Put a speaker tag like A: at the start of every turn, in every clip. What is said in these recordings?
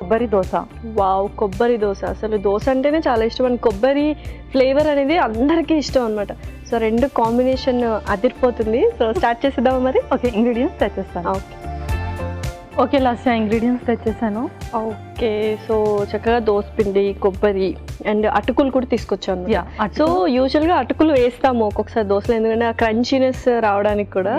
A: కొబ్బరి దోశ.
B: వావ్, కొబ్బరి దోశ. అసలు దోశ అంటేనే చాలా ఇష్టం అండ్ కొబ్బరి ఫ్లేవర్ అనేది అందరికీ ఇష్టం అనమాట. సో రెండు కాంబినేషన్ అదిరిపోతుంది. సో స్టార్ట్ చేసేద్దామా మరి?
A: ఓకే, ఇంగ్రీడియంట్స్ తెచ్చేస్తాను. ఓకే లాస్య, ఇంగ్రీడియంట్స్ తెచ్చేసాను.
B: ఓకే, సో చక్కగా దోసపిండి, కొబ్బరి అండ్ అటుకులు కూడా తీసుకొచ్చాను. సో యూజువల్గా అటుకులు వేస్తాము ఒక్కొక్కసారి దోశలు, ఎందుకంటే ఆ క్రంచీనెస్ రావడానికి కూడా.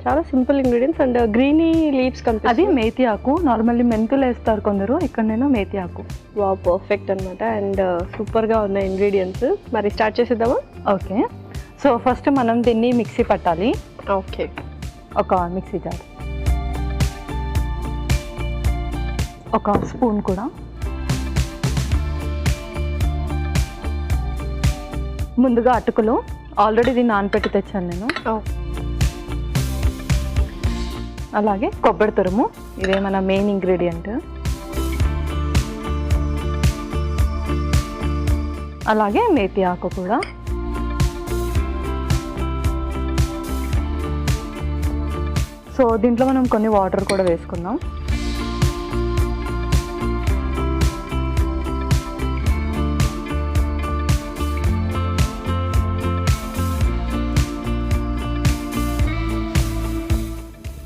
B: చాలా simple ingredients and greeny leaves కనిపిస్తుంది.
A: అది మేతి ఆకు, నార్మల్లీ మెంతులు వేస్తారు కొందరు, ఇక్కడ నేను మేతి ఆకు.
B: వావ్, పర్ఫెక్ట్ అనమాట. అండ్ సూపర్గా ఉన్నాయి ఇంగ్రీడియంట్స్. మరి స్టార్ట్ చేసేద్దామా?
A: ఓకే, సో ఫస్ట్ మనం దీన్ని మిక్సీ పట్టాలి.
B: ఓకే,
A: ఒక మిక్సీ జార్, ఒక స్పూన్ కూడా. ముందుగా అటుకులు ఆల్రెడీ దీన్ని నానపెట్టి తెచ్చాను నేను. అలాగే కొబ్బరి తురుము, ఇదే మన మెయిన్ ఇంగ్రీడియంట్. అలాగే మేతి ఆకు కూడా. సో దీంట్లో మనం కొన్ని వాటర్ కూడా వేసుకుందాం.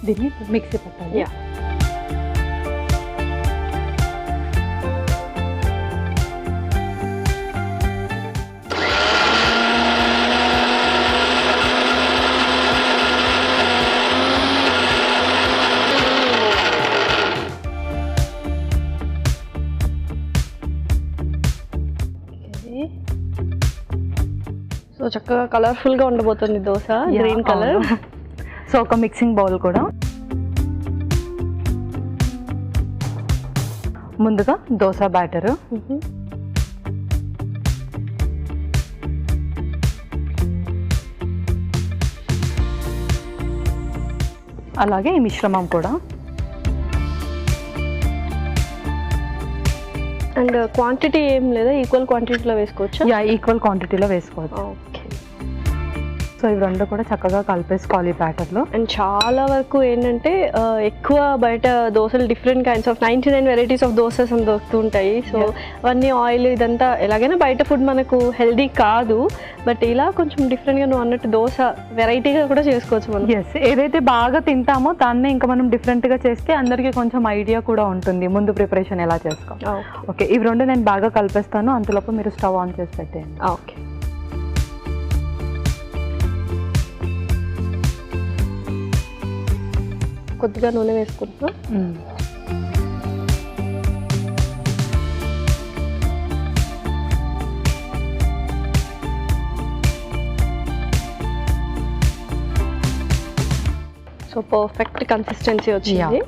A: దీన్ని మిక్సీ పట్టాలి.
B: సో చక్కగా కలర్ఫుల్గా ఉండబోతుంది దోశ, గ్రీన్ కలర్.
A: సో ఒక మిక్సింగ్ బౌల్ కూడా. ముందుగా దోశ బ్యాటర్, అలాగే ఈ మిశ్రమం కూడా.
B: అండ్ క్వాంటిటీ ఏం లేదా, ఈక్వల్ క్వాంటిటీలో వేసుకోవచ్చు?
A: ఈక్వల్ క్వాంటిటీలో వేసుకోవచ్చు.
B: ఓకే,
A: సో ఇవి రెండు కూడా చక్కగా కలిపేసుకోవాలి బ్యాటర్లో.
B: అండ్ చాలా వరకు ఏంటంటే ఎక్కువ బయట దోశలు different kinds of 99 varieties of dosas అని దొరుకుతుంటాయి. సో అవన్నీ ఆయిల్ ఇదంతా ఎలాగైనా బయట ఫుడ్ మనకు హెల్దీ కాదు, బట్ ఇలా కొంచెం డిఫరెంట్గా నువ్వు అన్నట్టు దోశ వెరైటీగా కూడా చేసుకోవచ్చు మనం.
A: ఎస్, ఏదైతే బాగా తింటామో దాన్నే ఇంకా మనం డిఫరెంట్గా చేస్తే అందరికీ కొంచెం ఐడియా కూడా ఉంటుంది ముందు ప్రిపరేషన్ ఎలా చేసుకోవాలి. ఓకే, ఇవి రెండు నేను బాగా కలిపేస్తాను, అంతలోపు మీరు స్టవ్ ఆన్ చేసి పెట్టేయండి.
B: ఓకే, కొద్దిగా నూనె వేసుకుంటున్నా. సో పర్ఫెక్ట్ కన్సిస్టెన్సీ వచ్చింది.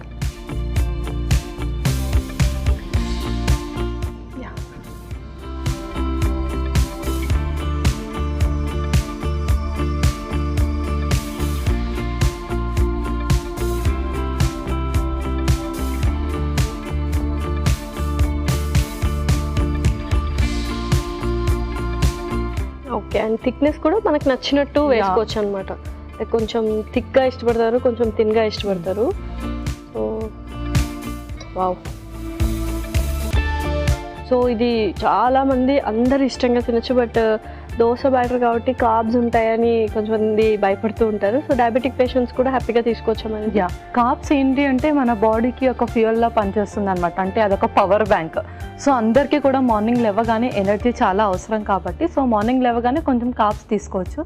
B: ఓకే, అండ్ థిక్నెస్ కూడా మనకు నచ్చినట్టు వేసుకోవచ్చు అనమాట. కొంచెం థిక్గా ఇష్టపడతారు, కొంచెం థిన్గా ఇష్టపడతారు. సో వావ్, సో ఇది చాలామంది అందరు ఇష్టంగా తినచ్చు, బట్ దోశ బ్యాటర్ కాబట్టి కార్బ్స్ ఉంటాయని కొంచెంమంది భయపడుతూ ఉంటారు. సో డయాబెటిక్ పేషెంట్స్ కూడా హ్యాపీగా తీసుకోవచ్చామని.
A: కార్బ్స్ ఏంటి అంటే మన బాడీకి ఒక ఫ్యూయల్లా పనిచేస్తుంది అనమాట, అంటే అదొక పవర్ బ్యాంక్. సో అందరికీ కూడా మార్నింగ్ లేవగానే ఎనర్జీ చాలా అవసరం కాబట్టి, సో మార్నింగ్ లేవగానే కొంచెం కార్బ్స్ తీసుకోవచ్చు.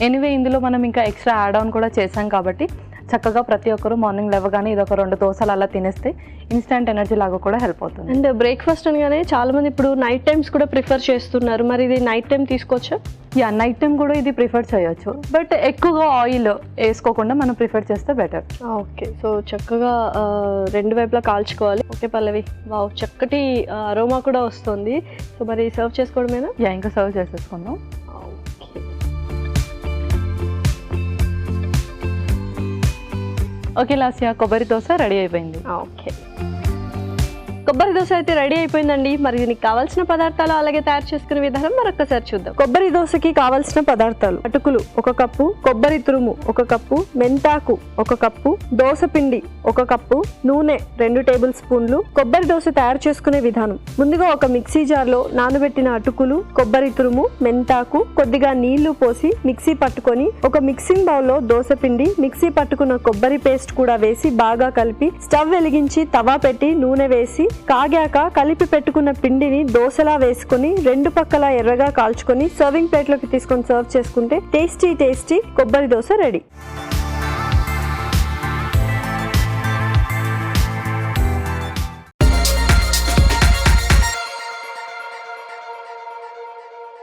A: ఎనీవే ఇందులో మనం ఇంకా ఎక్స్ట్రా యాడ్ ఆన్ కూడా చేసాం కాబట్టి చక్కగా ప్రతి ఒక్కరు మార్నింగ్ లేవగానే ఇది ఒక 2 దోశలు అలా తినేస్తే ఇన్స్టెంట్ ఎనర్జీ లాగా కూడా హెల్ప్ అవుతుంది.
B: అండ్ బ్రేక్ఫాస్ట్ అనగానే చాలా మంది ఇప్పుడు నైట్ టైమ్స్ కూడా ప్రిఫర్ చేస్తున్నారు, మరి ఇది నైట్ టైం తీసుకోవచ్చా?
A: నైట్ టైం కూడా ఇది ప్రిఫర్ చేయొచ్చు, బట్ ఎక్కువగా ఆయిల్ వేసుకోకుండా మనం ప్రిఫర్ చేస్తే బెటర్.
B: ఓకే, సో చక్కగా రెండు వైపులా కాల్చుకోవాలి. ఓకే పల్లవి, వావ్, చక్కటి అరోమా కూడా వస్తుంది. సో మరి సర్వ్ చేసుకోవడమేనా?
A: ఇంకా సర్వ్ చేసేసుకుందాం. ఓకే లాస్య, కొబ్బరి దోశ రెడీ అయిపోయింది.
B: ఓకే, కొబ్బరి దోశ అయితే రెడీ అయిపోయిందండి. మరి దీనికి కావాల్సిన పదార్థాలు అలాగే తయారు చేసుకునే విధానం మరొకసారి చూద్దాం. కొబ్బరి దోశకి కావాల్సిన పదార్థాలు: అటుకులు 1 కప్పు, కొబ్బరి తురుము 1 కప్పు, మెంతాకు 1 కప్పు, దోశ పిండి 1 కప్పు, నూనె 2 టేబుల్ స్పూన్లు. కొబ్బరి దోశ తయారు చేసుకునే విధానం: ముందుగా ఒక మిక్సీ జార్లో నానబెట్టిన అటుకులు, కొబ్బరి తురుము, మెంతాకు, కొద్దిగా నీళ్లు పోసి మిక్సీ పట్టుకొని ఒక మిక్సింగ్ బౌల్లో దోశ పిండి, మిక్సీ పట్టుకున్న కొబ్బరి పేస్ట్ కూడా వేసి బాగా కలిపి స్టవ్ వెలిగించి తవా పెట్టి నూనె వేసి కాగాక కలిపి పెట్టుకున్న పిండిని దోశలా వేసుకుని 2 పక్కల ఎర్రగా కాల్చుకొని సర్వింగ్ ప్లేట్లోకి తీసుకొని సర్వ్ చేసుకుంటే టేస్టీ కొబ్బరి దోశ రెడీ.